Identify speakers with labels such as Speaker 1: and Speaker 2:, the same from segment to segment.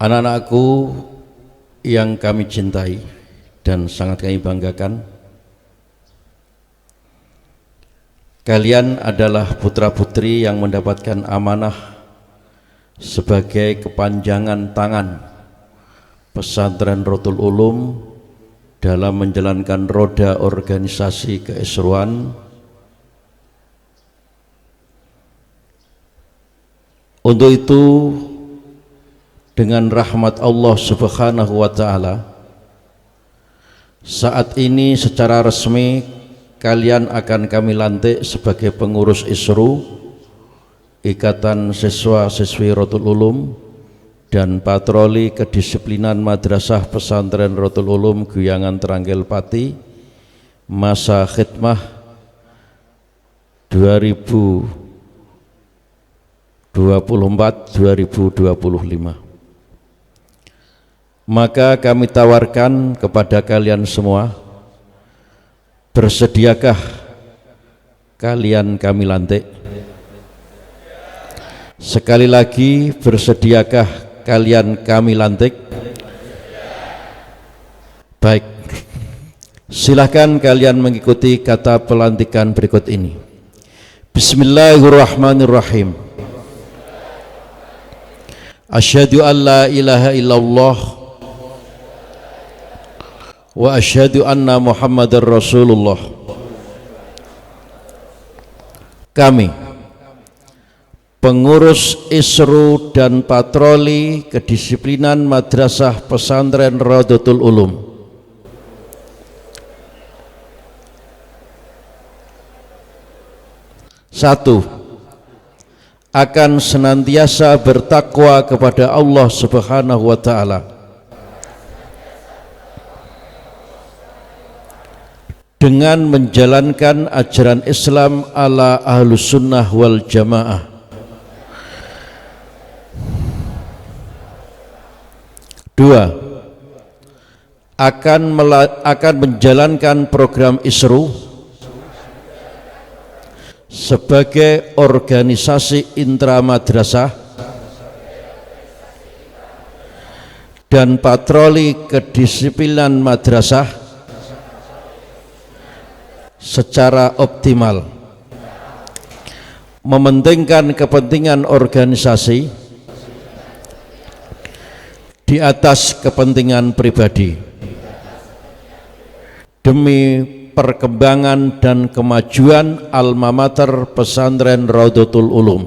Speaker 1: Anak-anakku yang kami cintai dan sangat kami banggakan, kalian adalah putra-putri yang mendapatkan amanah sebagai kepanjangan tangan Pesantren Rothul Ulum dalam menjalankan roda organisasi keisruan. Untuk itu, dengan rahmat Allah Subhanahu wa Ta'ala, saat ini secara resmi kalian akan kami lantik sebagai pengurus ISRU, Ikatan Siswa-siswi Rothul Ulum, dan patroli kedisiplinan Madrasah Pesantren Rothul Ulum Guyangan Trangkil Pati, masa khidmah 2024-2025. Maka kami tawarkan kepada kalian semua, bersediakah kalian kami lantik? Sekali lagi, bersediakah kalian kami lantik? Baik, silahkan kalian mengikuti kata pelantikan berikut ini. Bismillahirrahmanirrahim. Asyhadu an la ilaha illallah wa asyhadu anna Muhammadar Rasulullah. Kami, pengurus ISRU dan patroli kedisiplinan Madrasah Pesantren Rothul Ulum, satu, akan senantiasa bertakwa kepada Allah Subhanahu wa Ta'ala dengan menjalankan ajaran Islam ala Ahlus Sunnah wal Jamaah. Dua, akan menjalankan program ISRU sebagai organisasi intramadrasah dan patroli kedisiplinan madrasah secara optimal, mementingkan kepentingan organisasi di atas kepentingan pribadi demi perkembangan dan kemajuan alma mater Pesantren Rothul Ulum.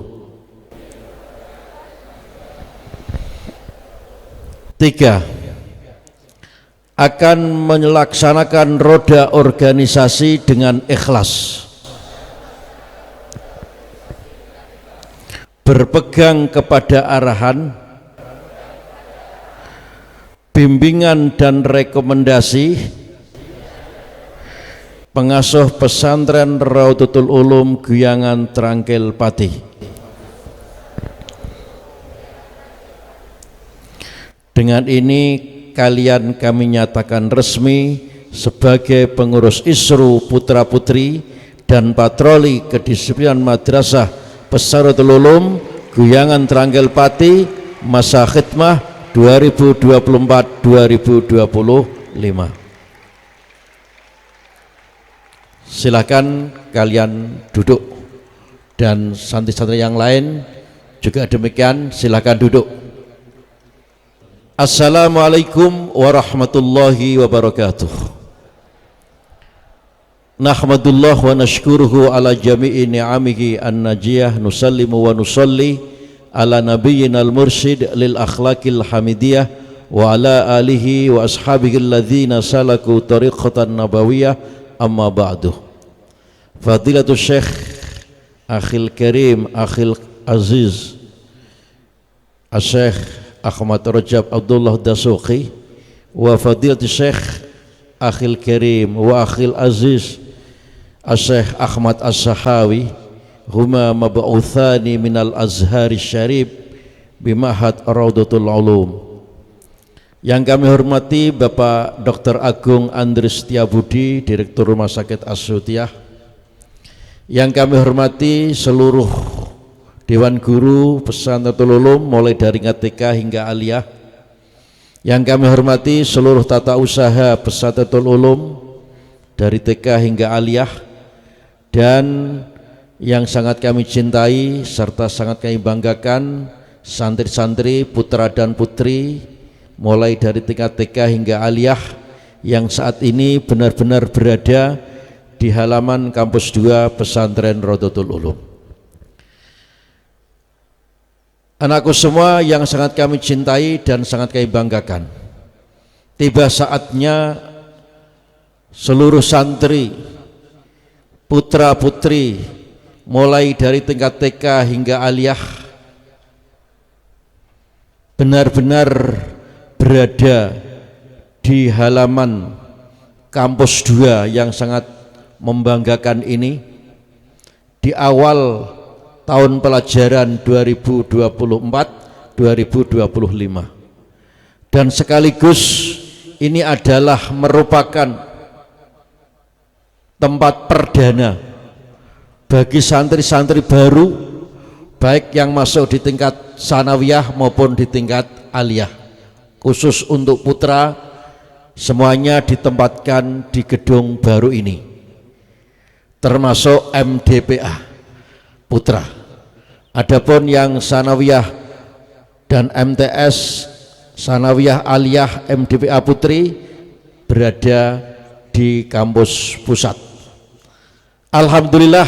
Speaker 1: Tiga, akan melaksanakan roda organisasi dengan ikhlas, berpegang kepada arahan, bimbingan dan rekomendasi pengasuh Pesantren Rothul Ulum Guyangan Trangkil Pati. Dengan ini kalian kami nyatakan resmi sebagai pengurus ISRU Putra Putri dan patroli kedisiplinan Madrasah Pesantren Rothul Ulum Guyangan Trangkil Pati, masa khidmah 2024-2025. Silakan kalian duduk, dan santri-santri yang lain juga demikian, silakan duduk. Assalamualaikum warahmatullahi wabarakatuh. Nahmadullah wa nashkuruhu ala jami'i ni'amihi an-najiyah, nusallimu wa nusalli ala nabiyyina al-mursyid lil akhlaqil hamidiyah wa ala alihi wa ashabihi alladhina salaku tariqatan nabawiyah, amma ba'du. Fadilatul Syekh Akhil Karim Akhil Aziz Syekh Ahmad Rajab Abdullah Dasuqi wa Fadilatul Syekh Akhil Karim wa Akhil Aziz Syekh Ahmad As-Sahawi huma mab'uthani minal Azhari Syarif bimahad Rothul Ulum. Yang kami hormati Bapak Dr. Agung Andris Setiabudi, Direktur Rumah Sakit As-Sutiah. Yang kami hormati seluruh Dewan Guru Pesantren Rothul Ulum mulai dari TK hingga aliyah, Yang kami hormati seluruh tata usaha Pesantren Ulum dari TK hingga aliyah, dan yang sangat kami cintai serta sangat kami banggakan santri-santri, putra dan putri mulai dari tingkat TK hingga aliyah yang saat ini benar-benar berada di halaman kampus 2 Pesantren Rodotul Ulum. Anakku semua yang sangat kami cintai dan sangat kami banggakan, tiba saatnya seluruh santri, putra putri mulai dari tingkat TK hingga aliyah benar-benar berada di halaman kampus 2 yang sangat membanggakan ini di awal tahun pelajaran 2024-2025, dan sekaligus ini adalah merupakan tempat perdana bagi santri-santri baru, baik yang masuk di tingkat sanawiyah maupun di tingkat aliyah. Khusus untuk putra, semuanya ditempatkan di gedung baru ini, termasuk MDPA putra. Adapun yang sanawiyah dan MTS, sanawiyah aliyah MDPA putri, berada di kampus pusat. Alhamdulillah,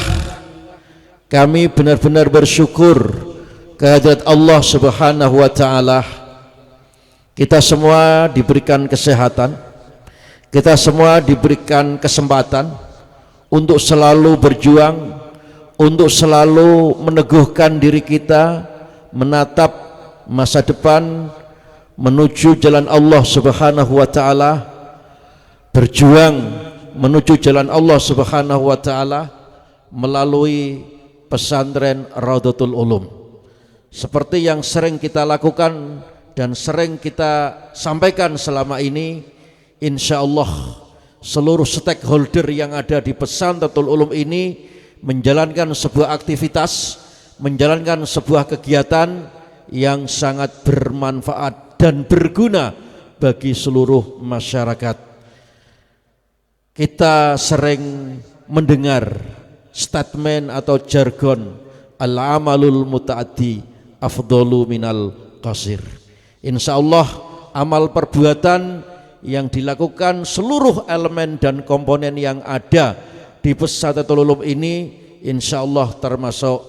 Speaker 1: kami benar-benar bersyukur kehadirat Allah Subhanahu wa Ta'ala. Kita semua diberikan kesehatan, kita semua diberikan kesempatan untuk selalu berjuang, untuk selalu meneguhkan diri kita, menatap masa depan menuju jalan Allah Subhanahu wa Ta'ala, berjuang menuju jalan Allah Subhanahu wa Ta'ala melalui pesantren Rodotul Ulum. Seperti yang sering kita lakukan dan sering kita sampaikan selama ini, insya Allah seluruh stakeholder yang ada di pesantren Ulum ini menjalankan sebuah aktivitas, menjalankan sebuah kegiatan yang sangat bermanfaat dan berguna bagi seluruh masyarakat. Kita sering mendengar statement atau jargon al-amalul muta'addi afdalu minal qasir. Insya Allah amal perbuatan yang dilakukan seluruh elemen dan komponen yang ada di pesantren Ulum ini insya Allah termasuk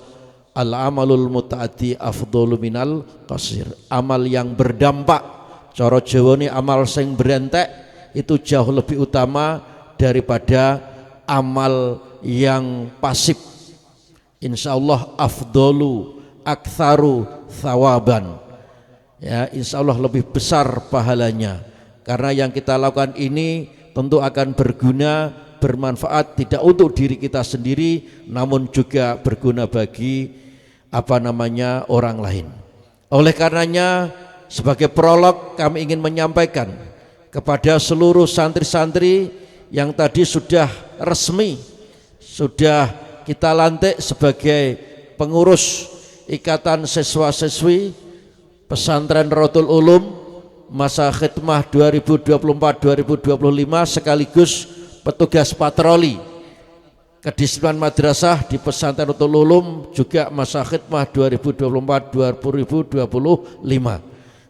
Speaker 1: al-amalul muta'addi afdalu minal qasir. Amal yang berdampak, cara Jawa ini amal sing berentek, itu jauh lebih utama daripada amal yang pasif. Insya Allah afdalu aktsaru thawaban, ya, insya Allah lebih besar pahalanya, karena yang kita lakukan ini tentu akan berguna, bermanfaat tidak untuk diri kita sendiri, namun juga berguna bagi orang lain. Oleh karenanya, sebagai prolog kami ingin menyampaikan kepada seluruh santri-santri yang tadi sudah resmi, sudah kita lantik sebagai pengurus Ikatan Siswa-siswi Pesantren Rodotul Ulum masa khidmah 2024-2025 sekaligus petugas patroli kedisiplinan madrasah di Pesantren Rodotul Ulum juga masa khidmah 2024-2025.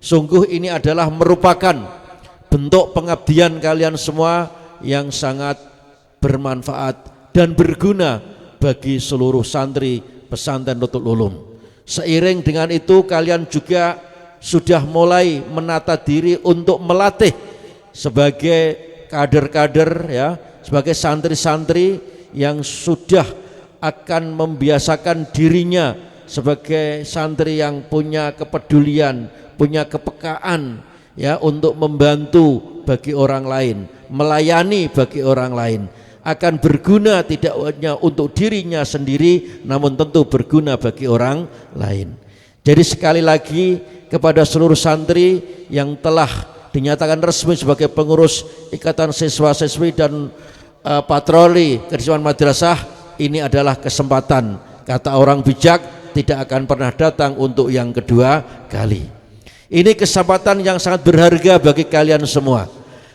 Speaker 1: Sungguh ini adalah merupakan bentuk pengabdian kalian semua yang sangat bermanfaat dan berguna bagi seluruh santri Pesantren Rodotul Ulum. Seiring dengan itu kalian juga sudah mulai menata diri untuk melatih sebagai kader-kader, ya, sebagai santri-santri yang sudah akan membiasakan dirinya sebagai santri yang punya kepedulian, punya kepekaan, ya, untuk membantu bagi orang lain, melayani bagi orang lain, akan berguna tidak hanya untuk dirinya sendiri namun tentu berguna bagi orang lain. Jadi sekali lagi kepada seluruh santri yang telah dinyatakan resmi sebagai pengurus Ikatan Siswa-siswi dan patroli kedisiplinan madrasah, ini adalah kesempatan, kata orang bijak, tidak akan pernah datang untuk yang kedua kali. Ini kesempatan yang sangat berharga bagi kalian semua.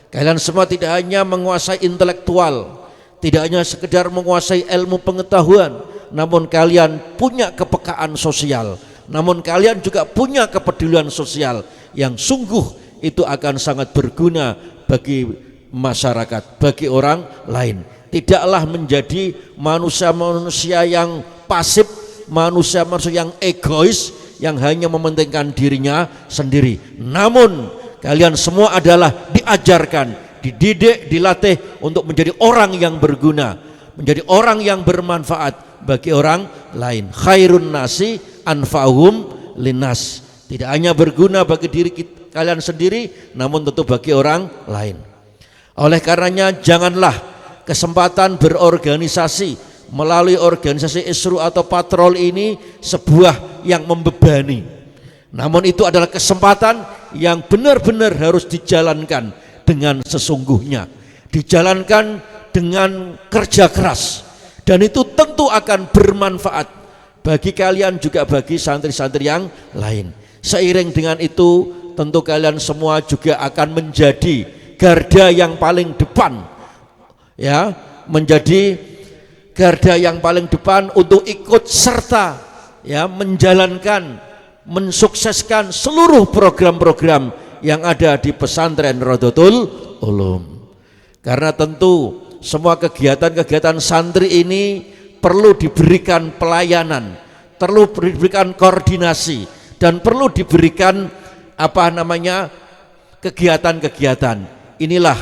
Speaker 1: Kalian semua tidak hanya menguasai intelektual, tidak hanya sekedar menguasai ilmu pengetahuan, namun kalian punya kepekaan sosial, namun kalian juga punya kepedulian sosial yang sungguh itu akan sangat berguna bagi masyarakat, bagi orang lain. Tidaklah menjadi manusia-manusia yang pasif, manusia-manusia yang egois, yang hanya mementingkan dirinya sendiri. Namun kalian semua adalah diajarkan, dididik, dilatih untuk menjadi orang yang berguna, menjadi orang yang bermanfaat bagi orang lain. Khairun nasi anfa'uhum linnas. Tidak hanya berguna bagi diri kalian sendiri, namun tentu bagi orang lain. Oleh karenanya janganlah kesempatan berorganisasi melalui organisasi Isru atau patroli ini sebuah yang membebani. Namun itu adalah kesempatan yang benar-benar harus dijalankan dengan sesungguhnya, dijalankan dengan kerja keras, dan itu tentu akan bermanfaat bagi kalian juga bagi santri-santri yang lain. Seiring dengan itu tentu kalian semua juga akan menjadi garda yang paling depan, ya, menjadi garda yang paling depan untuk ikut serta, ya, menjalankan, mensukseskan seluruh program-program yang ada di pesantren Rodotul Ulum. Karena tentu semua kegiatan-kegiatan santri ini perlu diberikan pelayanan, perlu diberikan koordinasi, dan perlu diberikan kegiatan-kegiatan. Inilah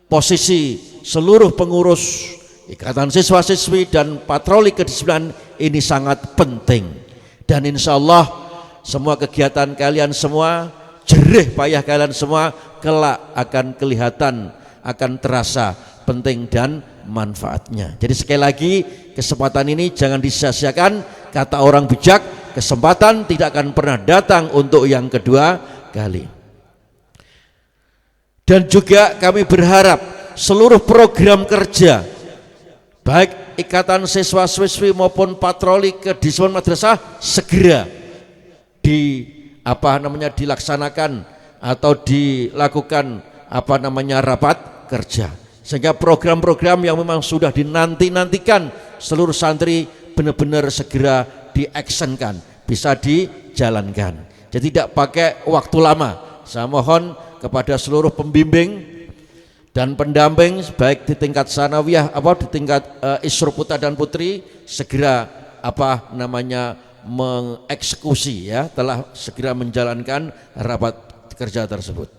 Speaker 1: posisi seluruh pengurus Ikatan Siswa-siswi dan patroli kedisiplinan ini sangat penting. Dan insya Allah semua kegiatan kalian semua, jerih payah kalian semua kelak akan kelihatan, akan terasa penting dan manfaatnya. Jadi sekali lagi kesempatan ini jangan disia-siakan. Kata orang bijak, kesempatan tidak akan pernah datang untuk yang kedua kali. Dan juga kami berharap seluruh program kerja baik Ikatan Siswa-siswi maupun patroli kedisiplinan madrasah segera dilaksanakan atau dilakukan rapat kerja, sehingga program-program yang memang sudah dinanti-nantikan seluruh santri benar-benar segera diactionkan, bisa dijalankan. Jadi tidak pakai waktu lama. Saya mohon kepada seluruh pembimbing dan pendamping baik di tingkat sanawiyah di tingkat Isru putra dan putri segera mengeksekusi, ya, telah segera menjalankan rapat kerja tersebut.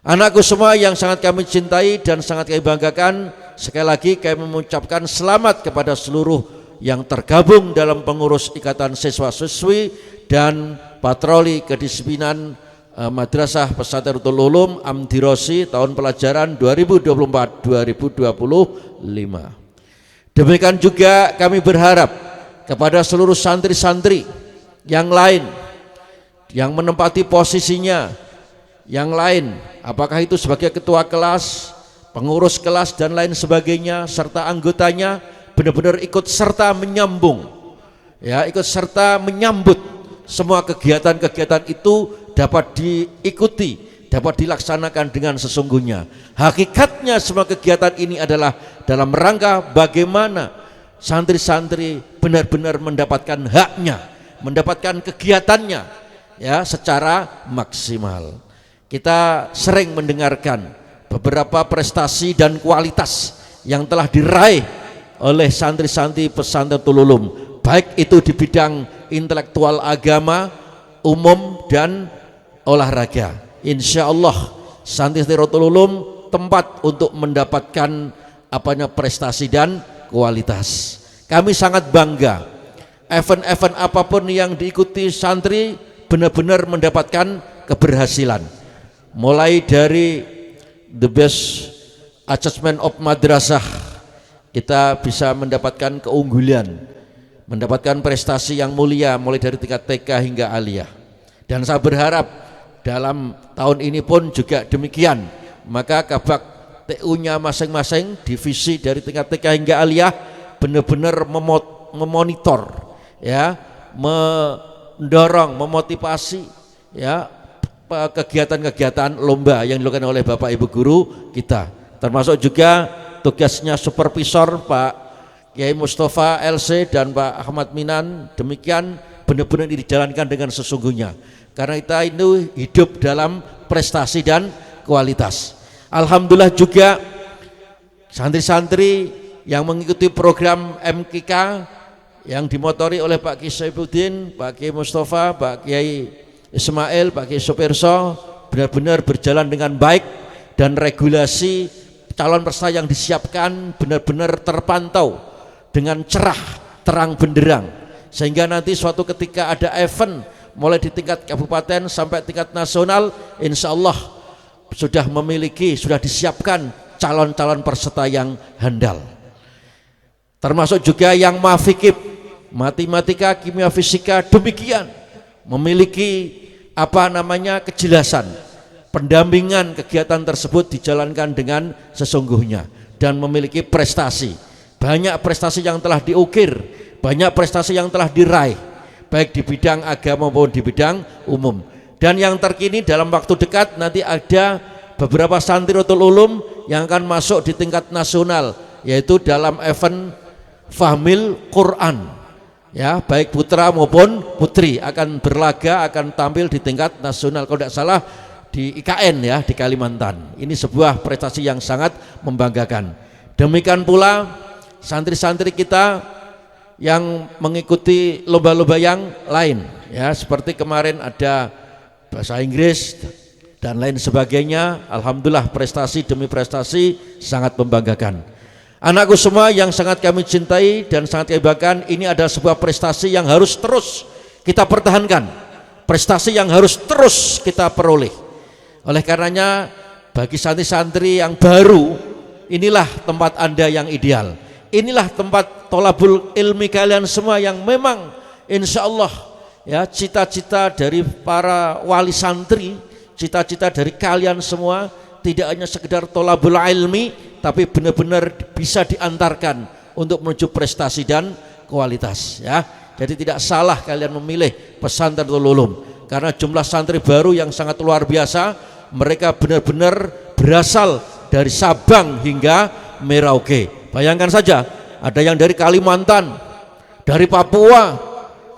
Speaker 1: Anakku semua yang sangat kami cintai dan sangat kami banggakan, sekali lagi kami mengucapkan selamat kepada seluruh yang tergabung dalam pengurus Ikatan Siswa-siswi dan patroli kedisiplinan Madrasah Pesantren Rodotul Ulum Amdirosi tahun pelajaran 2024-2025. Demikian juga kami berharap kepada seluruh santri-santri yang lain yang menempati posisinya yang lain, apakah itu sebagai ketua kelas, pengurus kelas dan lain sebagainya, serta anggotanya benar-benar ikut serta menyambung, ya, ikut serta menyambut semua kegiatan-kegiatan itu dapat diikuti, dapat dilaksanakan dengan sesungguhnya. Hakikatnya semua kegiatan ini adalah dalam rangka bagaimana santri-santri benar-benar mendapatkan haknya, mendapatkan kegiatannya, ya, secara maksimal. Kita sering mendengarkan beberapa prestasi dan kualitas yang telah diraih oleh santri-santri pesantren Rodotul Ulum, baik itu di bidang intelektual agama, umum dan olahraga. Insya Allah santri Rodotul Ulum tempat untuk mendapatkan prestasi dan kualitas. Kami sangat bangga event-event apapun yang diikuti santri benar-benar mendapatkan keberhasilan, mulai dari the best achievement of madrasah, kita bisa mendapatkan keunggulan, mendapatkan prestasi yang mulia mulai dari tingkat TK hingga aliyah. Dan saya berharap dalam tahun ini pun juga demikian. Maka kabak TU-nya masing-masing divisi dari tingkat TK hingga aliyah benar-benar memonitor, ya, mendorong, memotivasi, ya, kegiatan-kegiatan lomba yang dilakukan oleh Bapak Ibu guru kita, termasuk juga tugasnya supervisor Pak Kiai Mustafa LC dan Pak Ahmad Minan. Demikian benar-benar dijalankan dengan sesungguhnya, karena kita itu hidup dalam prestasi dan kualitas. Alhamdulillah juga santri-santri yang mengikuti program MKK yang dimotori oleh Pak Kiai Saifuddin, Pak Kiai Mustafa, Pak Kiai Ismail, Pak Kiai Supirso benar-benar berjalan dengan baik, dan regulasi calon peserta yang disiapkan benar-benar terpantau dengan cerah, terang benderang, sehingga nanti suatu ketika ada event mulai di tingkat kabupaten sampai tingkat nasional, insya Allah sudah disiapkan calon-calon peserta yang handal, termasuk juga yang mafikib, matematika, kimia, fisika, demikian memiliki kejelasan pendampingan kegiatan tersebut dijalankan dengan sesungguhnya dan memiliki prestasi. Banyak prestasi yang telah diukir, banyak prestasi yang telah diraih, baik di bidang agama maupun di bidang umum. Dan yang terkini dalam waktu dekat nanti ada beberapa Santrirotul Ulum yang akan masuk di tingkat nasional, yaitu dalam event Fahmil Quran. Ya, baik putra maupun putri akan berlaga, akan tampil di tingkat nasional, kalau tidak salah di IKN ya, di Kalimantan. Ini sebuah prestasi yang sangat membanggakan. Demikian pula santri-santri kita yang mengikuti lomba-lomba yang lain ya, seperti kemarin ada bahasa Inggris dan lain sebagainya. Alhamdulillah prestasi demi prestasi sangat membanggakan. Anakku semua yang sangat kami cintai dan sangat kami banggakan, ini adalah sebuah prestasi yang harus terus kita pertahankan, prestasi yang harus terus kita peroleh. Oleh karenanya bagi santri-santri yang baru, inilah tempat Anda yang ideal, inilah tempat tholabul ilmi kalian semua yang memang insya Allah ya, cita-cita dari para wali santri, cita-cita dari kalian semua tidak hanya sekedar tholabul ilmi, tapi benar-benar bisa diantarkan untuk menuju prestasi dan kualitas ya. Jadi tidak salah kalian memilih pesantren Nurul Ulum, karena jumlah santri baru yang sangat luar biasa. Mereka benar-benar berasal dari Sabang hingga Merauke. Bayangkan saja, ada yang dari Kalimantan, dari Papua,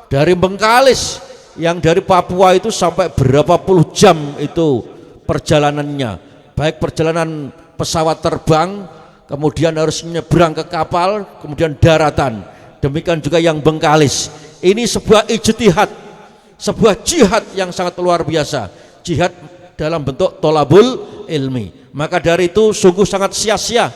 Speaker 1: dari Bengkalis. Yang dari Papua itu sampai berapa puluh jam itu perjalanannya, baik perjalanan pesawat terbang, kemudian harus menyeberang ke kapal, kemudian daratan. Demikian juga yang Bengkalis. Ini sebuah ijtihad, sebuah jihad yang sangat luar biasa, jihad dalam bentuk tholabul ilmi. Maka dari itu sungguh sangat sia-sia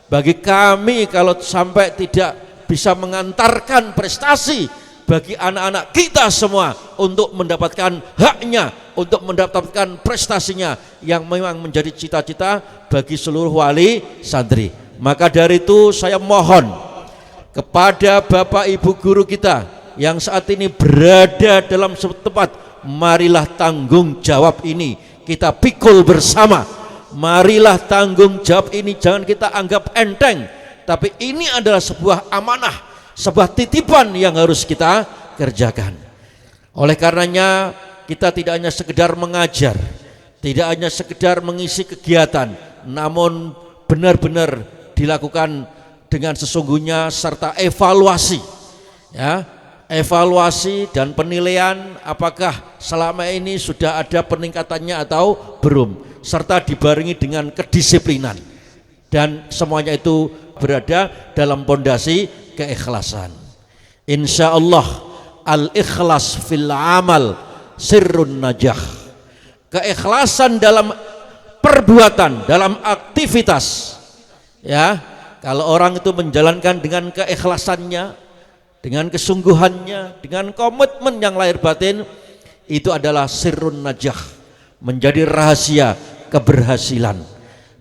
Speaker 1: bagi kami kalau sampai tidak bisa mengantarkan prestasi bagi anak-anak kita semua untuk mendapatkan haknya, untuk mendapatkan prestasinya yang memang menjadi cita-cita bagi seluruh wali santri. Maka dari itu saya mohon kepada Bapak Ibu guru kita yang saat ini berada dalam suatu tempat, marilah tanggung jawab ini kita pikul bersama. Marilah tanggung jawab ini jangan kita anggap enteng, tapi ini adalah sebuah amanah, sebuah titipan yang harus kita kerjakan. Oleh karenanya kita tidak hanya sekedar mengajar, tidak hanya sekedar mengisi kegiatan, namun benar-benar dilakukan dengan sesungguhnya serta evaluasi ya, evaluasi dan penilaian apakah selama ini sudah ada peningkatannya atau belum, serta dibarengi dengan kedisiplinan, dan semuanya itu berada dalam pondasi keikhlasan. Insya Allah al-ikhlas fil amal sirrun najah. Keikhlasan dalam perbuatan, dalam aktivitas ya, kalau orang itu menjalankan dengan keikhlasannya, dengan kesungguhannya, dengan komitmen yang lahir batin, itu adalah sirrun najah, menjadi rahasia keberhasilan.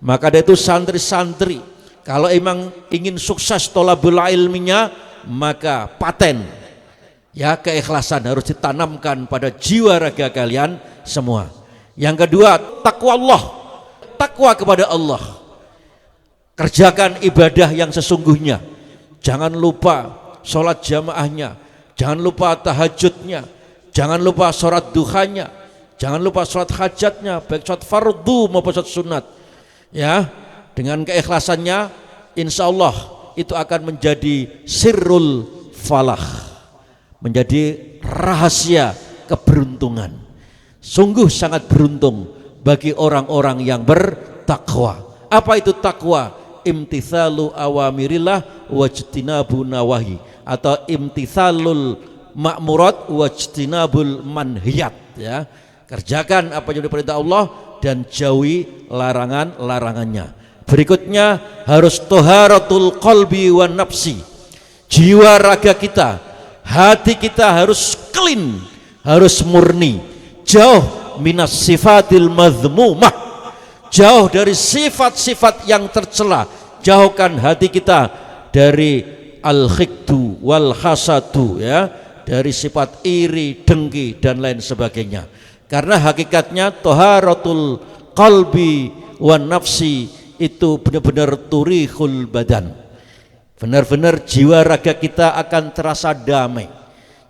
Speaker 1: Maka dari itu santri-santri kalau emang ingin sukses tholabul ilminya, maka paten ya, keikhlasan harus ditanamkan pada jiwa raga kalian semua. Yang kedua, takwa Allah, takwa kepada Allah. Kerjakan ibadah yang sesungguhnya, jangan lupa sholat jamaahnya, jangan lupa tahajudnya, jangan lupa sholat duhanya, Jangan lupa sholat hajatnya, baik sholat fardu maupun sholat sunat. Ya, dengan keikhlasannya, insya Allah itu akan menjadi sirrul falah, menjadi rahasia keberuntungan. Sungguh sangat beruntung bagi orang-orang yang bertakwa. Apa itu takwa? Imtithalu awamirillah wajtinabu nawahi, atau imtithalul ma'murat wajtinabul manhiyat, ya. Kerjakan apa yang diperintah Allah dan jauhi larangan-larangannya. Berikutnya harus toharatul qalbi wan nafsi. Jiwa raga kita, hati kita harus clean, harus murni, jauh minas sifatil madhmumah, jauh dari sifat-sifat yang tercela. Jauhkan hati kita dari al-khiqdu wal hasadu, ya, dari sifat iri, dengki dan lain sebagainya. Karena hakikatnya toharatul qalbi wan nafsi itu benar-benar turihul badan. Benar-benar jiwa raga kita akan terasa damai,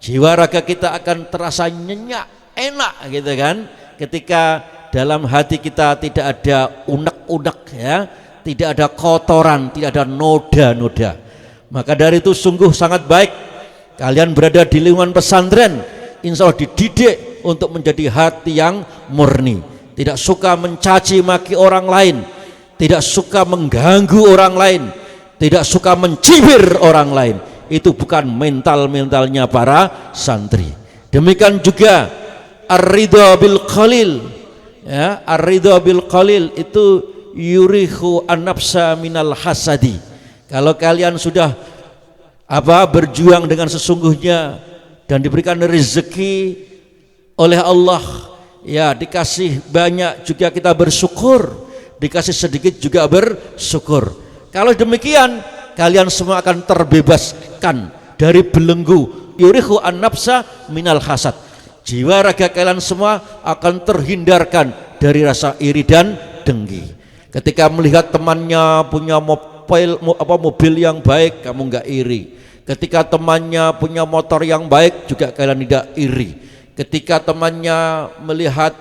Speaker 1: jiwa raga kita akan terasa nyenyak, enak gitu kan, ketika dalam hati kita tidak ada unek-unek, ya, tidak ada kotoran, tidak ada noda-noda. Maka dari itu sungguh sangat baik kalian berada di lingkungan pesantren, insya Allah dididik untuk menjadi hati yang murni, tidak suka mencaci maki orang lain, tidak suka mengganggu orang lain, tidak suka mencibir orang lain. Itu bukan mentalnya para santri. Demikian juga ar-ridha bil qalil, ya, ar-ridha bil qalil itu yurihu an-nafsa minal hasadi. Kalau kalian sudah berjuang dengan sesungguhnya dan diberikan rezeki oleh Allah, ya, dikasih banyak juga kita bersyukur, dikasih sedikit juga bersyukur. Kalau demikian kalian semua akan terbebaskan dari belenggu yurihu an-nafsa minal hasad. Jiwa raga kalian semua akan terhindarkan dari rasa iri dan dengki. Ketika melihat temannya punya mobil yang baik, kamu enggak iri. Ketika temannya punya motor yang baik, juga kalian tidak iri. Ketika temannya melihat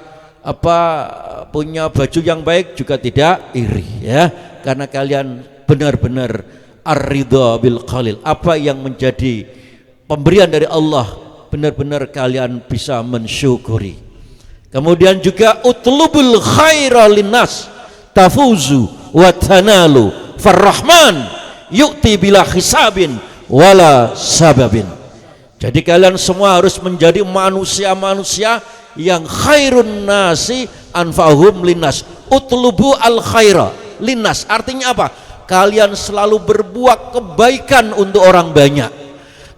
Speaker 1: punya baju yang baik, juga tidak iri, ya. Karena kalian benar-benar ar-ridha bil qalil. Apa yang menjadi pemberian dari Allah, benar-benar kalian bisa mensyukuri. Kemudian juga utlubul khaira linnas tafuzu wa tanalu farrahman yu'ti bila hisabin wala sababin. Jadi kalian semua harus menjadi manusia-manusia yang khairun nasi anfa'hum linnas. Utlubu al khaira linnas artinya apa? Kalian selalu berbuat kebaikan untuk orang banyak.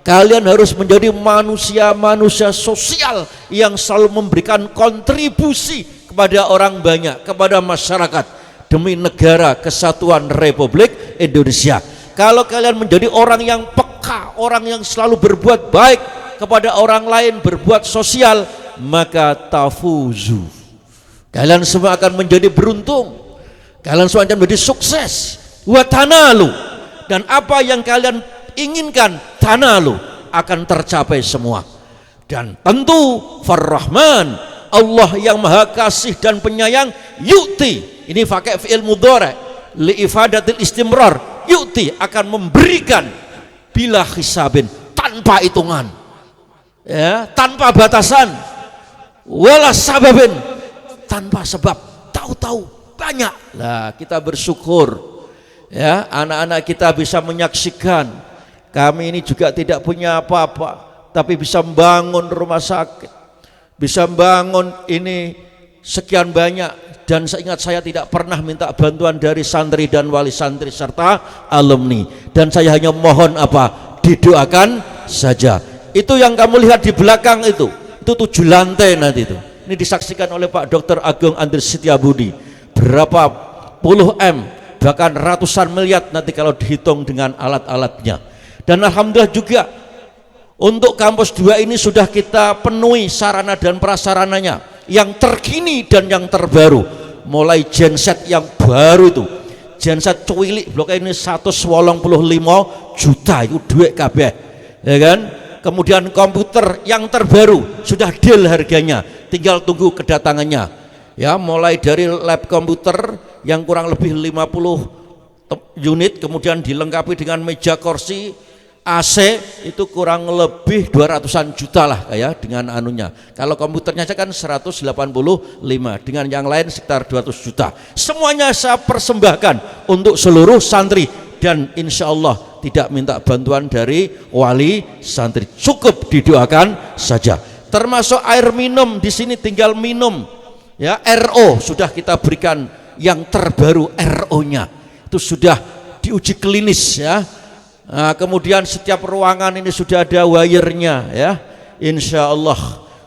Speaker 1: Kalian harus menjadi manusia-manusia sosial yang selalu memberikan kontribusi kepada orang banyak, kepada masyarakat, demi negara kesatuan Republik Indonesia. Kalau kalian menjadi orang yang peka, orang yang selalu berbuat baik kepada orang lain, berbuat sosial, maka tafuzu, kalian semua akan menjadi beruntung, kalian semua akan menjadi sukses. Wa tanalu, dan apa yang kalian inginkan tanalu akan tercapai semua. Dan tentu farrahman, Allah yang maha kasih dan penyayang, yu'ti, ini pakai fi'il mudhari li ifadatil istimrar, yu'ti akan memberikan bila hisabin, tanpa hitungan, ya, tanpa batasan, wala sababin, tanpa sebab, tahu-tahu banyak. Nah, kita bersyukur, ya, anak-anak kita bisa menyaksikan kami ini juga tidak punya apa-apa, tapi bisa membangun rumah sakit, bisa membangun ini sekian banyak. Dan seingat saya tidak pernah minta bantuan dari santri dan wali santri serta alumni. Dan saya hanya mohon didoakan saja. Itu yang kamu lihat di belakang itu 7 lantai nanti itu. Ini disaksikan oleh Pak Dr. Agung Andri Setiabudi. Berapa puluh M, bahkan ratusan miliar nanti kalau dihitung dengan alat-alatnya. Dan alhamdulillah juga untuk kampus 2 ini sudah kita penuhi sarana dan prasarananya yang terkini dan yang terbaru. Mulai genset yang baru itu, genset cuilik blok ini 185 juta, itu duit kabeh, ya kan. kemudian komputer yang terbaru sudah deal harganya, tinggal tunggu kedatangannya ya, mulai dari lab komputer yang kurang lebih 50 unit, kemudian dilengkapi dengan meja kursi AC, itu kurang lebih 200-an juta lah ya dengan anunya. Kalau komputernya saja kan 185, dengan yang lain sekitar 200 juta. Semuanya saya persembahkan untuk seluruh santri, dan insya Allah tidak minta bantuan dari wali santri, cukup didoakan saja. Termasuk air minum di sini tinggal minum ya, RO sudah kita berikan yang terbaru, RO-nya itu sudah diuji klinis ya. Nah, kemudian setiap ruangan ini sudah ada wire-nya ya. Insya Allah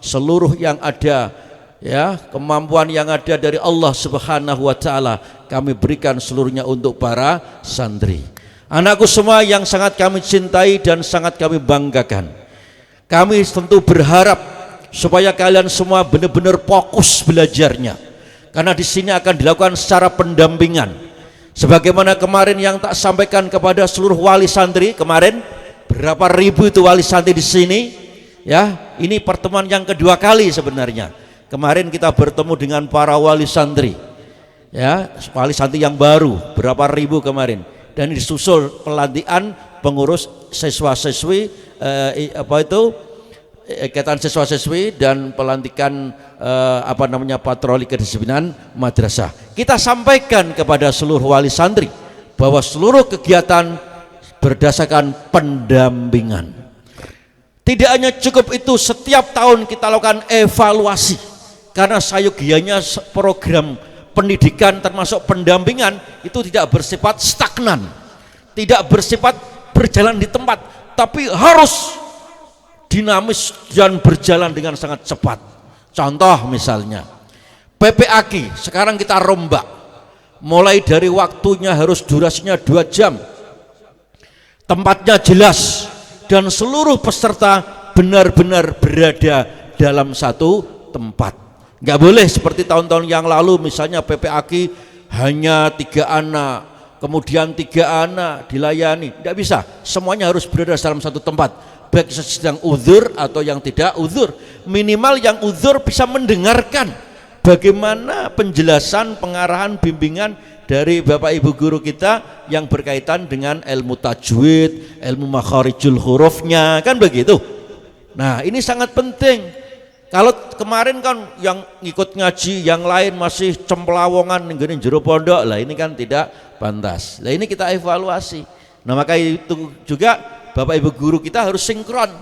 Speaker 1: seluruh yang ada ya, kemampuan yang ada dari Allah Subhanahu wa taala kami berikan seluruhnya untuk para santri. Anakku semua yang sangat kami cintai dan sangat kami banggakan. Kami tentu berharap supaya kalian semua benar-benar fokus belajarnya. Karena di sini akan dilakukan secara pendampingan. Sebagaimana kemarin yang tak sampaikan kepada seluruh wali santri kemarin, berapa ribu itu wali santri di sini ya. Ini pertemuan yang kedua kali sebenarnya. Kemarin kita bertemu dengan para wali santri ya, wali santri yang baru berapa ribu kemarin, dan disusul pelantikan pengurus siswa-siswi ikatan siswa-siswi dan pelantikan patroli kedisiplinan madrasah. Kita sampaikan kepada seluruh wali santri bahwa seluruh kegiatan berdasarkan pendampingan. Tidak hanya cukup itu, setiap tahun kita lakukan evaluasi, karena sayogianya program pendidikan termasuk pendampingan itu tidak bersifat stagnan, tidak bersifat berjalan di tempat, tapi harus dinamis dan berjalan dengan sangat cepat. Contoh misalnya PPAQ sekarang kita rombak, mulai dari waktunya harus durasinya 2 jam, tempatnya jelas, dan seluruh peserta benar-benar berada dalam satu tempat. Nggak boleh seperti tahun-tahun yang lalu, misalnya PPAQ hanya 3 anak, kemudian 3 anak dilayani. Tidak bisa, semuanya harus berada dalam satu tempat, baik sedang uzur atau yang tidak uzur. Minimal yang uzur bisa mendengarkan bagaimana penjelasan, pengarahan, bimbingan dari Bapak Ibu guru kita yang berkaitan dengan ilmu tajwid, ilmu makharijul hurufnya, kan begitu. Nah, ini sangat penting. Kalau kemarin kan yang ikut ngaji yang lain masih cemplawongan ngene jero pondok, lah ini kan tidak pantas. Lah ini kita evaluasi. Nah, maka itu juga Bapak Ibu guru kita harus sinkron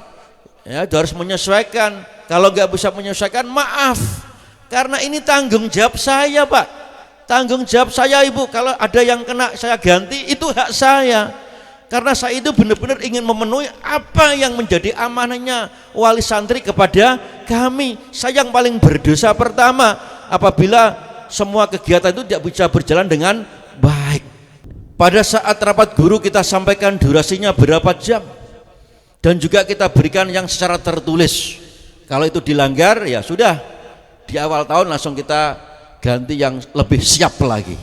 Speaker 1: ya, harus menyesuaikan. Kalau nggak bisa menyesuaikan, maaf, karena ini tanggung jawab saya Pak, tanggung jawab saya Ibu. Kalau ada yang kena saya ganti, itu hak saya, karena saya itu benar-benar ingin memenuhi apa yang menjadi amanahnya wali santri kepada kami. Saya yang paling berdosa pertama apabila semua kegiatan itu tidak bisa berjalan dengan baik. Pada saat rapat guru kita sampaikan durasinya berapa jam, dan juga kita berikan yang secara tertulis. Kalau itu dilanggar ya sudah, di awal tahun langsung kita ganti yang lebih siap lagi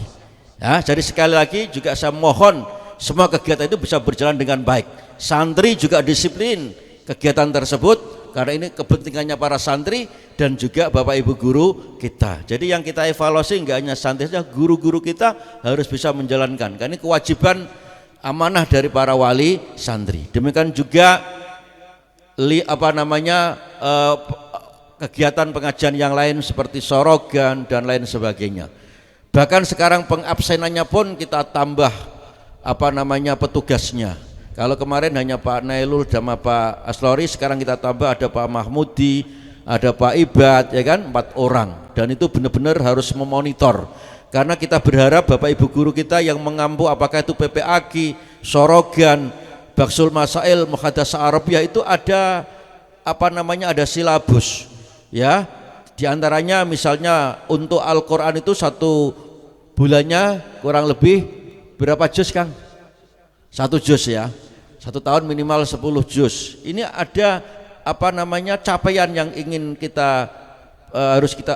Speaker 1: ya. Jadi sekali lagi juga saya mohon semua kegiatan itu bisa berjalan dengan baik. Santri juga disiplin kegiatan tersebut, karena ini kepentingannya para santri dan juga Bapak Ibu guru kita. Jadi yang kita evaluasi enggak hanya santri saja, guru-guru kita harus bisa menjalankan, karena ini kewajiban amanah dari para wali santri. Demikian juga kegiatan pengajian yang lain seperti sorogan dan lain sebagainya. Bahkan sekarang pengabsenannya pun kita tambah petugasnya. Kalau kemarin hanya Pak Nailul sama Pak Aslori, sekarang kita tambah ada Pak Mahmudi, ada Pak Ibad, ya kan, 4 orang. Dan itu benar-benar harus memonitor, karena kita berharap Bapak Ibu guru kita yang mengampu, apakah itu PPAQ, sorogan, Baksul Masail, Muhadasah Arabiyah, itu ada ada silabus ya. Di antaranya misalnya untuk Al-Quran itu 1 bulannya kurang lebih berapa juz Kang? 1 juz ya. 1 tahun minimal 10 juz. Ini ada capaian yang ingin kita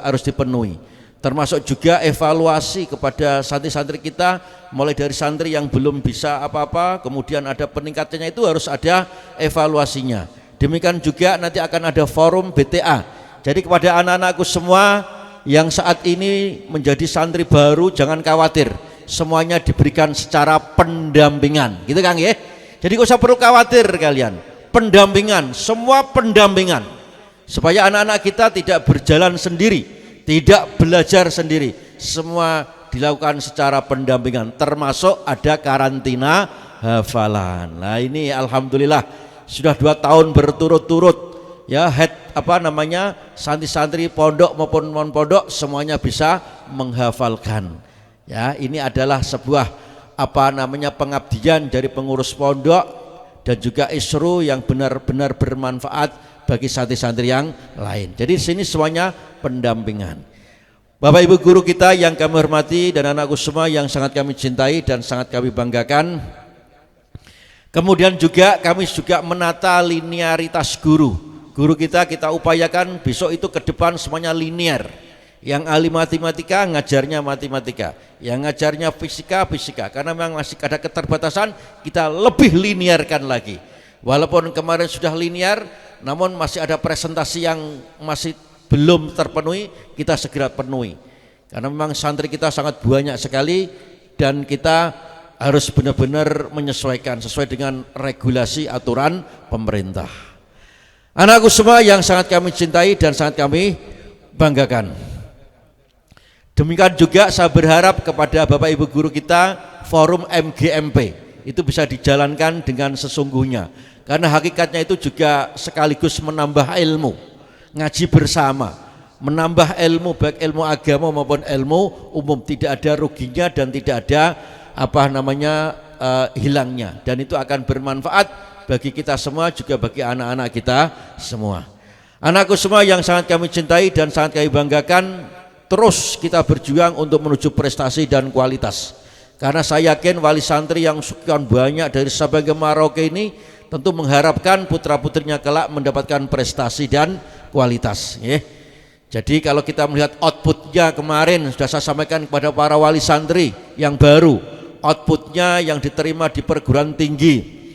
Speaker 1: harus dipenuhi. Termasuk juga evaluasi kepada santri-santri kita, mulai dari santri yang belum bisa apa-apa, kemudian ada peningkatannya, itu harus ada evaluasinya. Demikian juga nanti akan ada forum BTA. Jadi kepada anak-anakku semua yang saat ini menjadi santri baru, jangan khawatir, semuanya diberikan secara pendampingan, gitu Kang ya. Jadi gak usah perlu khawatir kalian, pendampingan, semua pendampingan, supaya anak-anak kita tidak berjalan sendiri, tidak belajar sendiri, semua dilakukan secara pendampingan, termasuk ada karantina hafalan. Nah ini alhamdulillah sudah 2 tahun berturut-turut ya, santri-santri pondok maupun non pondok semuanya bisa menghafalkan. Ya, ini adalah sebuah pengabdian dari pengurus pondok dan juga isru yang benar-benar bermanfaat bagi santri-santri yang lain. Jadi sini semuanya pendampingan. Bapak Ibu guru kita yang kami hormati dan anakku semua yang sangat kami cintai dan sangat kami banggakan. Kemudian juga kami juga menata linearitas guru. Guru kita upayakan besok itu ke depan semuanya linear. Yang ahli matematika ngajarnya matematika, yang ngajarnya fisika fisika. Karena memang masih ada keterbatasan, kita lebih linearkan lagi. Walaupun kemarin sudah linear, namun masih ada presentasi yang masih belum terpenuhi, kita segera penuhi. Karena memang santri kita sangat banyak sekali dan kita harus benar-benar menyesuaikan sesuai dengan regulasi aturan pemerintah. Anakku semua yang sangat kami cintai dan sangat kami banggakan. Demikian juga saya berharap kepada Bapak Ibu guru kita, forum MGMP itu bisa dijalankan dengan sesungguhnya. Karena hakikatnya itu juga sekaligus menambah ilmu, ngaji bersama, menambah ilmu baik ilmu agama maupun ilmu umum, tidak ada ruginya dan tidak ada hilangnya, dan itu akan bermanfaat bagi kita semua, juga bagi anak-anak kita semua. Anakku semua yang sangat kami cintai dan sangat kami banggakan, terus kita berjuang untuk menuju prestasi dan kualitas. Karena saya yakin wali santri yang sekian banyak dari Sabang ke Merauke ini tentu mengharapkan putra-putrinya kelak mendapatkan prestasi dan kualitas. Jadi kalau kita melihat outputnya kemarin sudah saya sampaikan kepada para wali santri yang baru, outputnya yang diterima di perguruan tinggi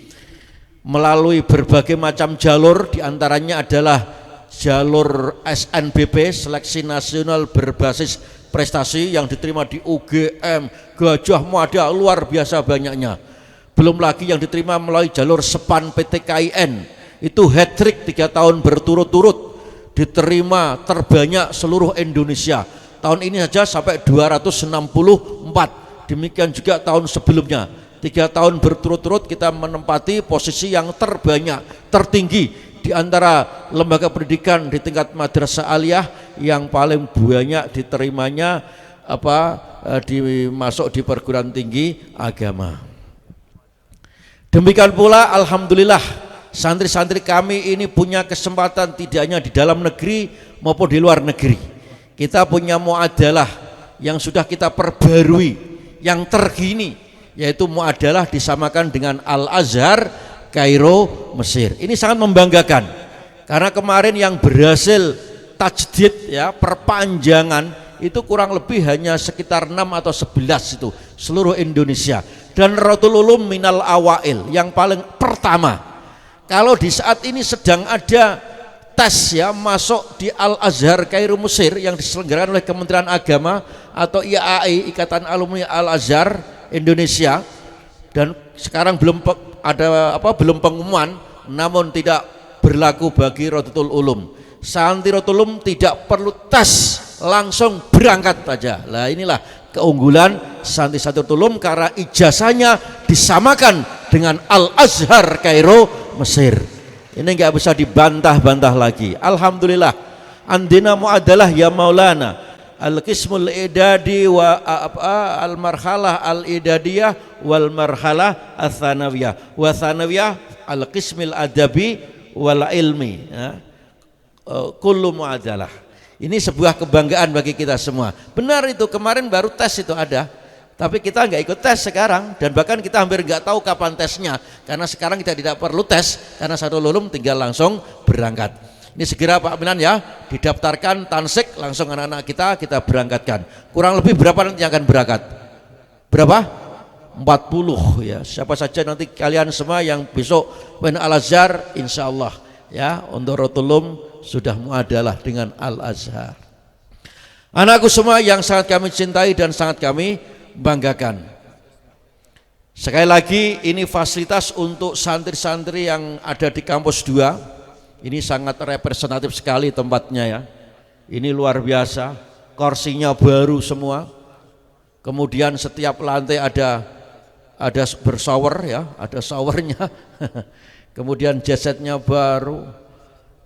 Speaker 1: melalui berbagai macam jalur, diantaranya adalah jalur SNBP, seleksi nasional berbasis prestasi, yang diterima di UGM, Gajah Mada, luar biasa banyaknya. Belum lagi yang diterima melalui jalur SEPAN PTKIN, itu hat-trick 3 tahun berturut-turut, diterima terbanyak seluruh Indonesia. Tahun ini saja sampai 264, demikian juga tahun sebelumnya. 3 tahun berturut-turut kita menempati posisi yang terbanyak, tertinggi di antara lembaga pendidikan di tingkat madrasah aliyah yang paling banyak diterimanya dimasuk di perguruan tinggi agama. Demikian pula alhamdulillah santri-santri kami ini punya kesempatan tidak hanya di dalam negeri maupun di luar negeri. Kita punya muadalah yang sudah kita perbarui, yang terkini, yaitu muadalah disamakan dengan Al-Azhar Kairo Mesir. Ini sangat membanggakan karena kemarin yang berhasil tajdid ya, perpanjangan itu kurang lebih hanya sekitar 6 atau 11 itu seluruh Indonesia. Dan Ratul Ulum minal awail, yang paling pertama. Kalau di saat ini sedang ada tes ya masuk di Al-Azhar Kairo Mesir yang diselenggarakan oleh Kementerian Agama atau IAI, Ikatan Alumni Al-Azhar Indonesia, dan sekarang belum belum pengumuman, namun tidak berlaku bagi Ratul Ulum. Santri Ratul Ulum tidak perlu tes, langsung berangkat saja. Lah inilah keunggulan santri-santri Ratul Ulum karena ijazahnya disamakan dengan Al-Azhar Kairo Mesir. Ini nggak bisa dibantah-bantah lagi. Alhamdulillah. Andina muadalah ya Maulana. Al-qismul idadi wa al-marhalah al-idadiyah wal marhalah al-thanawiyah wa thanawiyah al-qismil adabi wal ilmi ya. Kullu muadalah. Ini sebuah kebanggaan bagi kita semua. Benar itu, kemarin baru tes itu ada, tapi kita nggak ikut tes sekarang, dan bahkan kita hampir nggak tahu kapan tesnya, karena sekarang kita tidak perlu tes karena satu lulum tinggal langsung berangkat. Ini segera Pak Minan ya, didaftarkan tansik langsung anak-anak kita berangkatkan. Kurang lebih berapa nanti yang akan berangkat? Berapa? 40 ya. Siapa saja nanti kalian semua yang besok Al-Azhar, insya Allah ya, untuk Rotulum sudah muadalah dengan Al-Azhar. Anakku semua yang sangat kami cintai dan sangat kami banggakan, sekali lagi ini fasilitas untuk santri-santri yang ada di kampus 2. Ini sangat representatif sekali tempatnya ya. Ini luar biasa, kursinya baru semua. Kemudian setiap lantai ada bershower ya, ada showernya. Kemudian jasetnya baru.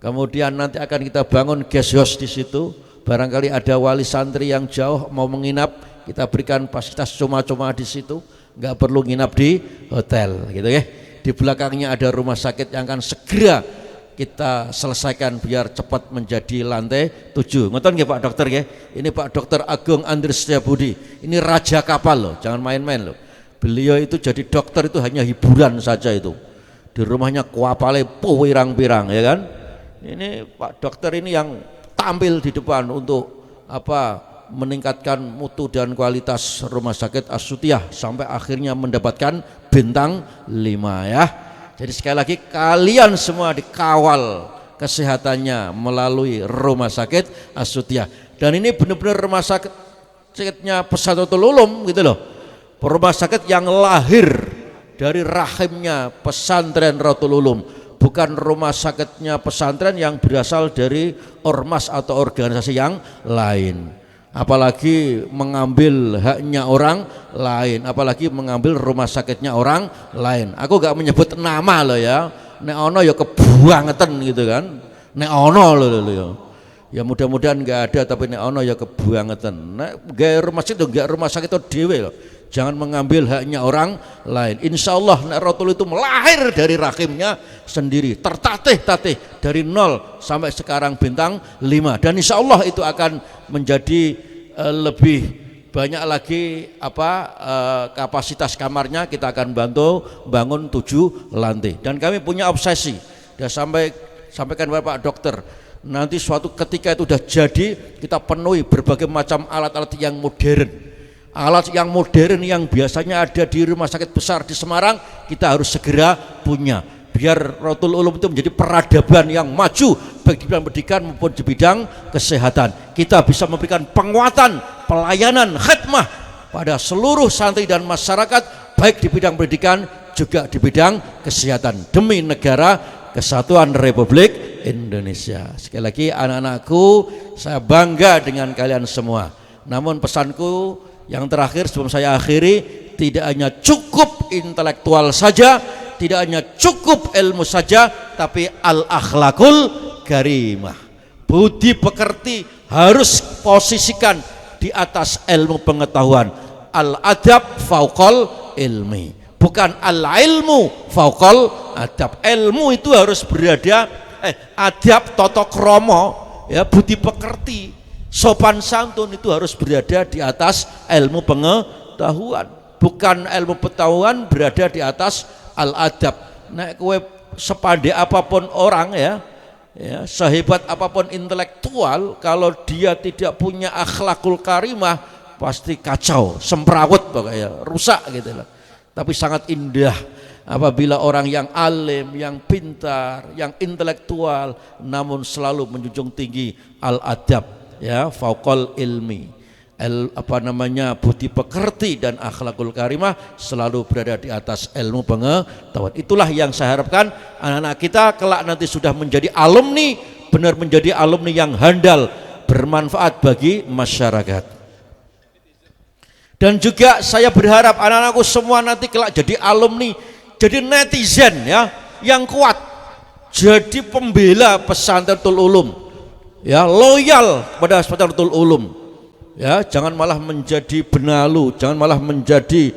Speaker 1: Kemudian nanti akan kita bangun guest house di situ. Barangkali ada wali santri yang jauh mau menginap, kita berikan fasilitas cuma-cuma di situ, nggak perlu nginap di hotel, gitu ya. Di belakangnya ada rumah sakit yang akan segera kita selesaikan biar cepat menjadi lantai 7. Ngoten nggih Pak Dokter nggih? Ini Pak Dokter Agung Andries Setiabudi. Ini raja kapal loh, jangan main-main loh. Beliau itu jadi dokter itu hanya hiburan saja itu. Di rumahnya kuapale pirang-pirang ya kan? Ini Pak Dokter ini yang tampil di depan untuk meningkatkan mutu dan kualitas rumah sakit As-Sutiah sampai akhirnya mendapatkan bintang 5 ya. Jadi sekali lagi kalian semua dikawal kesehatannya melalui rumah sakit As-Sutiah. Dan ini benar-benar rumah sakitnya Pesantren Ulum gitu loh. Rumah sakit yang lahir dari rahimnya pesantren Ratul Ulum, bukan rumah sakitnya pesantren yang berasal dari ormas atau organisasi yang lain. Apalagi mengambil haknya orang lain, apalagi mengambil rumah sakitnya orang lain. Aku gak menyebut nama loh ya, nek ono ya kebuangetan gitu kan, nek ono loh. Ya mudah-mudahan gak ada, tapi nek ono ya kebuangetan. Nek gaya rumah sakit itu gak rumah sakit itu dewe loh. Jangan mengambil haknya orang lain. Insya Allah nek Ratul itu melahir dari rahimnya sendiri, tertatih-tatih dari 0 sampai sekarang bintang 5. Dan insya Allah itu akan menjadi lebih banyak lagi kapasitas kamarnya. Kita akan bantu bangun 7 lantai. Dan kami punya obsesi. Sudah sampaikan kepada Pak Dokter. Nanti suatu ketika itu sudah jadi, kita penuhi berbagai macam alat-alat yang modern. Alat yang modern yang biasanya ada di rumah sakit besar di Semarang, kita harus segera punya biar Ratul Ulum itu menjadi peradaban yang maju baik di bidang pendidikan maupun di bidang kesehatan. Kita bisa memberikan penguatan, pelayanan, khidmah pada seluruh santri dan masyarakat baik di bidang pendidikan juga di bidang kesehatan demi negara kesatuan Republik Indonesia. Sekali lagi anak-anakku, saya bangga dengan kalian semua. Namun pesanku yang terakhir sebelum saya akhiri, tidak hanya cukup intelektual saja, tidak hanya cukup ilmu saja, tapi al-akhlakul karimah, budi pekerti harus posisikan di atas ilmu pengetahuan. Al-adab fauqal ilmi, bukan al-ilmu fauqal adab. Ilmu itu harus berada, adab toto kromo ya, budi pekerti sopan santun itu harus berada di atas ilmu pengetahuan, bukan ilmu pengetahuan berada di atas al-adab. Nek kowe sepandai apapun orang ya, sehebat apapun intelektual, kalau dia tidak punya akhlakul karimah pasti kacau, semrawut pokoknya, rusak gitu lah. Tapi sangat indah apabila orang yang alim, yang pintar, yang intelektual, namun selalu menjunjung tinggi al-adab ya, fauqal ilmi, budi pekerti dan akhlakul karimah selalu berada di atas ilmu pengetahuan. Itulah yang saya harapkan anak-anak kita kelak nanti sudah menjadi alumni, benar menjadi alumni yang handal, bermanfaat bagi masyarakat. Dan juga saya berharap anak-anakku semua nanti kelak jadi alumni, jadi netizen ya, yang kuat, jadi pembela Pesantrenul Ulum ya, loyal pada Pesantrenul Ulum ya, jangan malah menjadi benalu, jangan malah menjadi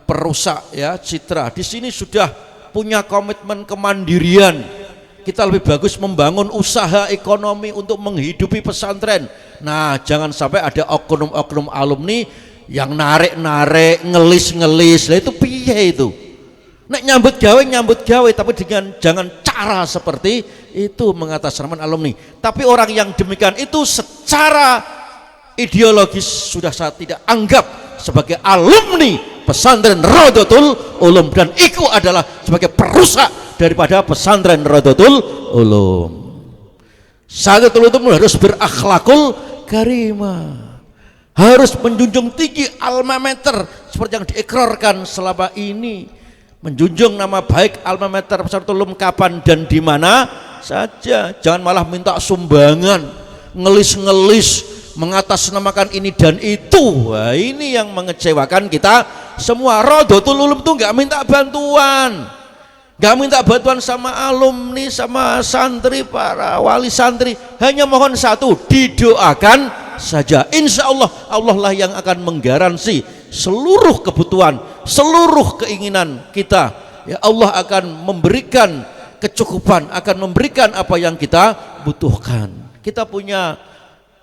Speaker 1: perusak ya citra. Di sini sudah punya komitmen kemandirian. Kita lebih bagus membangun usaha ekonomi untuk menghidupi pesantren. Nah, jangan sampai ada oknum-oknum alumni yang narik-narik, ngelis-ngelis. Lah itu piye itu? Nek nyambut gawe, tapi dengan jangan cara seperti itu mengatasnamakan alumni. Tapi orang yang demikian itu secara ideologis sudah saya tidak anggap sebagai alumni pesantren Rodotul Ulum, dan itu adalah sebagai perusak daripada pesantren Rodotul Ulum. Sahadatul Ulum harus berakhlakul karimah, harus menjunjung tinggi alma mater seperti yang diikrarkan selama ini, menjunjung nama baik alma mater Pesantren Ulum kapan dan di mana saja. Jangan malah minta sumbangan, ngelis-ngelis, mengatasnamakan ini dan itu. Wah, ini yang mengecewakan kita semua. Rodotul Ulum tuh nggak minta bantuan, gak minta bantuan sama alumni, sama santri, para wali santri, hanya mohon satu, didoakan saja. Insya Allah, Allah lah yang akan menggaransi seluruh kebutuhan, seluruh keinginan kita. Ya, Allah akan memberikan kecukupan, akan memberikan apa yang kita butuhkan. Kita punya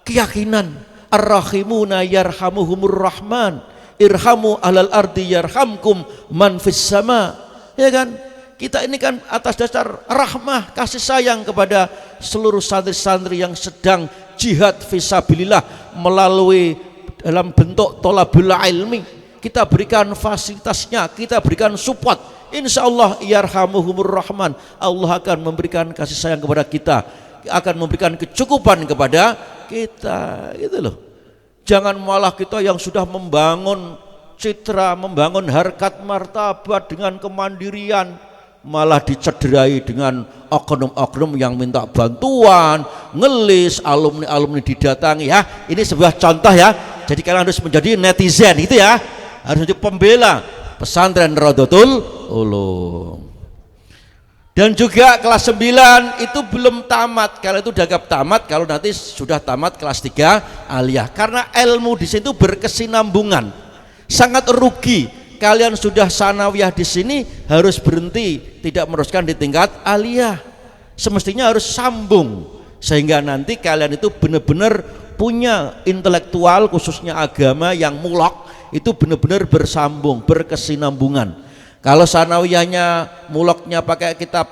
Speaker 1: keyakinan, ar-rahimuna yarhamuhumur rahman, irhamu alal ardi yarhamkum man fis sama. Ya kan? Kita ini kan atas dasar rahmah, kasih sayang kepada seluruh santri-santri yang sedang jihad fisabilillah melalui dalam bentuk tolabul ilmi. Kita berikan fasilitasnya, kita berikan support. Insya Allah yarhamuhumur rahman, Allah akan memberikan kasih sayang kepada kita, akan memberikan kecukupan kepada kita, gitu loh. Jangan malah kita yang sudah membangun citra, membangun harkat martabat dengan kemandirian, malah dicederai dengan oknum-oknum yang minta bantuan, ngelis, alumni-alumni didatangi. Ya, ini sebuah contoh ya. Jadi kalian harus menjadi netizen itu ya, harus menjadi pembela pesantren Rodotul Ulum. Dan juga kelas 9 itu belum tamat. Kalau itu dianggap tamat kalau nanti sudah tamat kelas 3 aliyah. Karena ilmu di situ berkesinambungan. Sangat rugi kalian sudah sanawiyah di sini harus berhenti, tidak meneruskan di tingkat aliyah. Semestinya harus sambung sehingga nanti kalian itu benar-benar punya intelektual khususnya agama yang mulak, itu benar-benar bersambung, berkesinambungan. Kalau sanawiyahnya mulaknya pakai kitab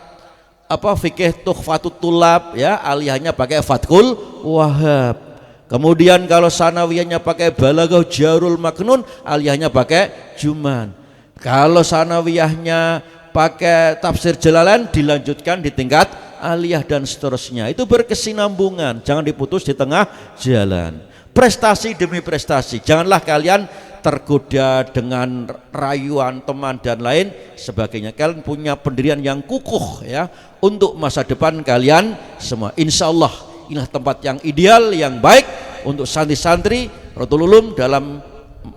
Speaker 1: fikih Tuhfatut Tulab ya, aliyahnya pakai Fathul Wahhab. Kemudian kalau sanawiyahnya pakai Balaghah Jarul Maknun, aliyahnya pakai Juman. Kalau sanawiyahnya pakai tafsir Jalalain, dilanjutkan di tingkat aliyah dan seterusnya. Itu berkesinambungan, jangan diputus di tengah jalan. Prestasi demi prestasi, janganlah kalian tergoda dengan rayuan teman dan lain sebagainya. Kalian punya pendirian yang kukuh ya untuk masa depan kalian semua. Insya Allah inilah tempat yang ideal, yang baik untuk santri-santri Rodotul Ulum dalam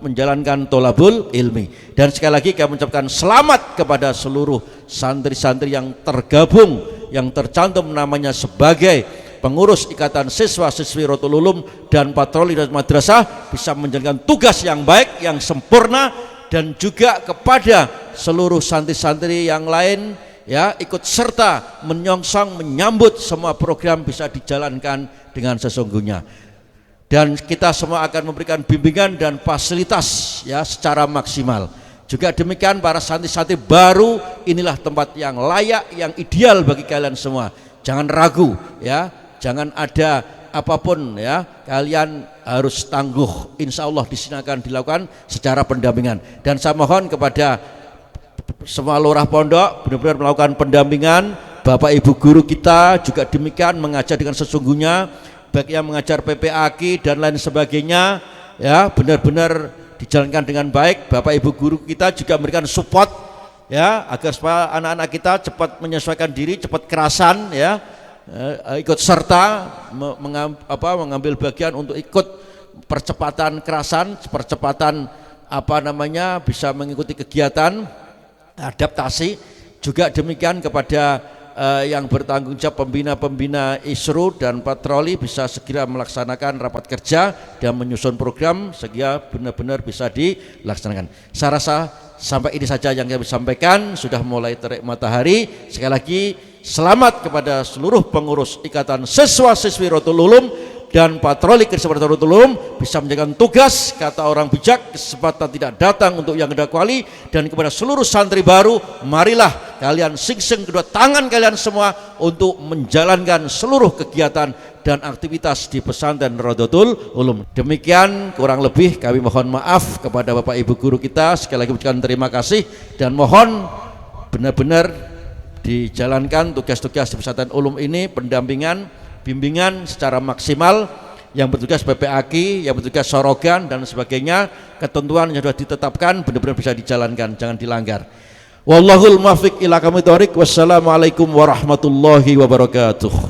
Speaker 1: menjalankan tolabul ilmi. Dan sekali lagi kami mengucapkan selamat kepada seluruh santri-santri yang tergabung, yang tercantum namanya sebagai pengurus ikatan siswa-siswi Rodotul Ulum dan patroli dan madrasah, bisa menjalankan tugas yang baik, yang sempurna. Dan juga kepada seluruh santri-santri yang lain ya, ikut serta menyongsong, menyambut semua program bisa dijalankan dengan sesungguhnya. Dan kita semua akan memberikan bimbingan dan fasilitas ya secara maksimal. Juga demikian para santri-santri baru, inilah tempat yang layak, yang ideal bagi kalian semua. Jangan ragu ya, jangan ada apapun ya, kalian harus tangguh. Insya Allah di sini akan dilakukan secara pendampingan. Dan saya mohon kepada semua lurah pondok benar-benar melakukan pendampingan. Bapak ibu guru kita juga demikian, mengajar dengan sesungguhnya, baik yang mengajar PPAQ dan lain sebagainya ya, benar-benar dijalankan dengan baik. Bapak ibu guru kita juga memberikan support ya, agar supaya anak-anak kita cepat menyesuaikan diri, cepat kerasan ya, ikut serta mengambil bagian untuk ikut percepatan kerasan, percepatan bisa mengikuti kegiatan adaptasi. Juga demikian kepada yang bertanggung jawab pembina-pembina ISRU dan patroli bisa segera melaksanakan rapat kerja dan menyusun program sehingga benar-benar bisa dilaksanakan. Saya rasa sampai ini saja yang kami sampaikan, sudah mulai terik matahari. Sekali lagi selamat kepada seluruh pengurus ikatan siswa-siswi Rodotul Ulum dan patroli keselamatan Rodotul Ulum bisa menjalankan tugas. Kata orang bijak, kesempatan tidak datang untuk yang kedua kali. Dan kepada seluruh santri baru, marilah kalian singsing kedua tangan kalian semua untuk menjalankan seluruh kegiatan dan aktivitas di pesantren Rodotul Ulum. Demikian kurang lebih kami mohon maaf kepada Bapak Ibu guru kita. Sekali lagi ucapkan terima kasih dan mohon benar-benar dijalankan tugas-tugas di pesantren ulum ini, pendampingan, bimbingan secara maksimal, yang bertugas PPAK, yang bertugas sorogan dan sebagainya, ketentuan yang sudah ditetapkan benar-benar bisa dijalankan, jangan dilanggar. Wallahul muwaffiq ila aqwamit thoriq. Wassalamualaikum warahmatullahi wabarakatuh.